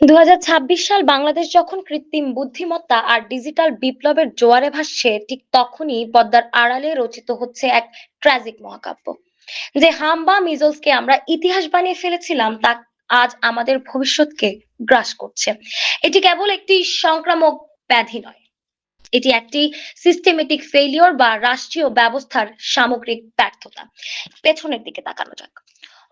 2026 সাল বাংলাদেশ যখন কৃত্রিম বুদ্ধিমত্তা আর ডিজিটাল বিপ্লবের জোয়ারে ভাসছে, ঠিক তখনই পদ্মার আড়ালে রচিত হচ্ছে এক ট্র্যাজিক মহাকাব্য। যে হাম্বা মিজলসকে আমরা ইতিহাস বানিয়ে ফেলেছিলাম, তা আজ আমাদের ভবিষ্যৎকে গ্রাস করছে। এটি কেবল একটি সংক্রামক ব্যাধি নয়, এটি একটি সিস্টেমেটিক ফেলিওর বা রাষ্ট্রীয় ব্যবস্থার সামগ্রিক ব্যর্থতা। পেছনের দিকে তাকানো যাক।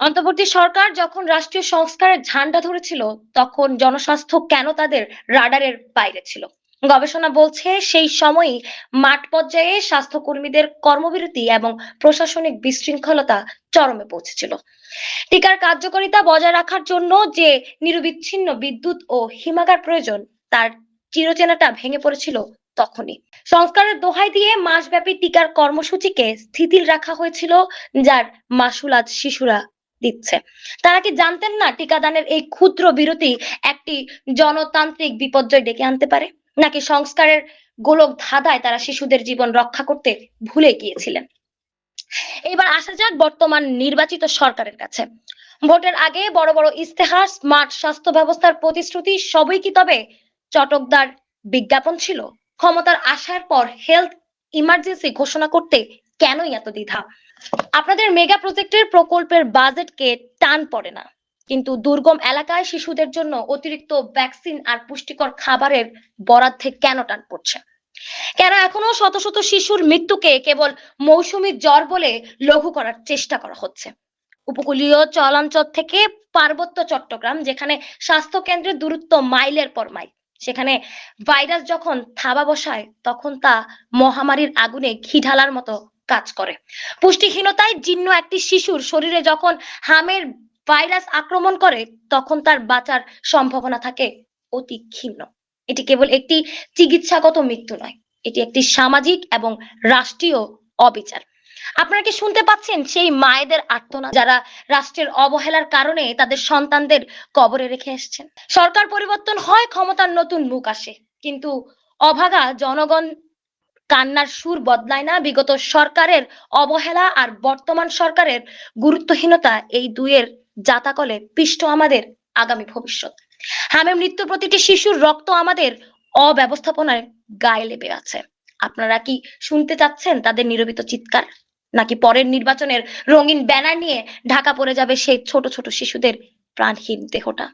অন্তর্বর্তী সরকার যখন রাষ্ট্রীয় সংস্কারের ঝান্ডা ধরেছিল, তখন জনস্বাস্থ্য কেন তাদের রাডারের বাইরে ছিল? গবেষণা বলছে সেই সময়ই মাঠ পর্যায়ে স্বাস্থ্যকর্মীদের কর্মবিরতি এবং প্রশাসনিক বিশৃঙ্খলতা চরমে পৌঁছেছিল। টিকার কার্যকারিতা বজায় রাখার জন্য যে নিরবিচ্ছিন্ন বিদ্যুৎ ও হিমাগার প্রয়োজন, তার চিরচেনাটা ভেঙে পড়েছিল তখনই। সংস্কারের দোহাই দিয়ে মাসব্যাপী টিকার কর্মসূচিকে স্থিতিল রাখা হয়েছিল, যার মাসুল আজ শিশুরা দিচ্ছে। তারা কি জানতেন না টিকাদানের এই ক্ষুদ্র বিরতি একটি জনতান্ত্রিক বিপর্যয় ডেকে আনতে পারে? নাকি সংস্কারের গোলক ধাঁধায় তারা শিশুদের জীবন রক্ষা করতে ভুলে গিয়েছিলেন? এবার আসা যাক বর্তমান নির্বাচিত সরকারের কাছে। ভোটের আগে বড় বড় ইস্তেহার, স্মার্ট স্বাস্থ্য ব্যবস্থার প্রতিশ্রুতি সবই কি তবে চটকদার বিজ্ঞাপন ছিল? ক্ষমতার আসার পর হেলথ ইমার্জেন্সি ঘোষণা করতে কেনই এত দ্বিধা? আপনাদের মেগা প্রজেক্টের প্রকল্পের বাজেটকে টান পড়ে না, কিন্তু দুর্গম এলাকায় শিশুদের জন্য অতিরিক্ত ভ্যাকসিন আর পুষ্টিকর খাবারের বরাদ্দে কেন টান পড়ছে? কেন এখনো শত শত শিশুর মৃত্যুকে কেবল মৌসুমী জ্বর বলে লঘু করার চেষ্টা করা হচ্ছে? উপকূলীয় চলাঞ্চল থেকে পার্বত্য চট্টগ্রাম, যেখানে স্বাস্থ্য কেন্দ্রের দূরত্ব মাইলের পর মাইল, সেখানে ভাইরাস যখন থাবা বসায়, তখন তা মহামারীর আগুনে ঘি ঢালার মতো কাজ করে। পুষ্টিহীনতায় জীর্ণ একটি শিশুর শরীরে যখন হামের ভাইরাস আক্রমণ করে, তখন তার বাঁচার সম্ভাবনা থাকে অতি ক্ষীণ। এটি কেবল একটি চিকিৎসাগত মৃত্যু নয়, এটি একটি সামাজিক এবং রাষ্ট্রীয় অবিচার। আপনারা কি শুনতে পাচ্ছেন সেই মায়েদের আর্তনাদ, যারা রাষ্ট্রের অবহেলার কারণে তাদের সন্তানদের কবরে রেখে এসেছেন? সরকার পরিবর্তন হয়, ক্ষমতার নতুন মুখ আসে, কিন্তু অভাগা জনগণ কান্নার সুর বদলায় না। বিগত সরকারের অবহেলা আর বর্তমান সরকারের গুরুত্বহীনতা, এই দুয়ের জাতাকলে পিষ্ট আমাদের আগামী ভবিষ্যৎ। হামে মৃত্যু প্রতিটি শিশুর রক্ত আমাদের অব্যবস্থাপনায় গায়ে লেগে আছে। আপনারা কি শুনতে চাচ্ছেন তাদের নিরবিত চিৎকার? নাকি পরের নির্বাচনের রঙিন ব্যানার নিয়ে ঢাকা পড়ে যাবে সেই ছোট ছোট শিশুদের প্রাণহীন দেহটা?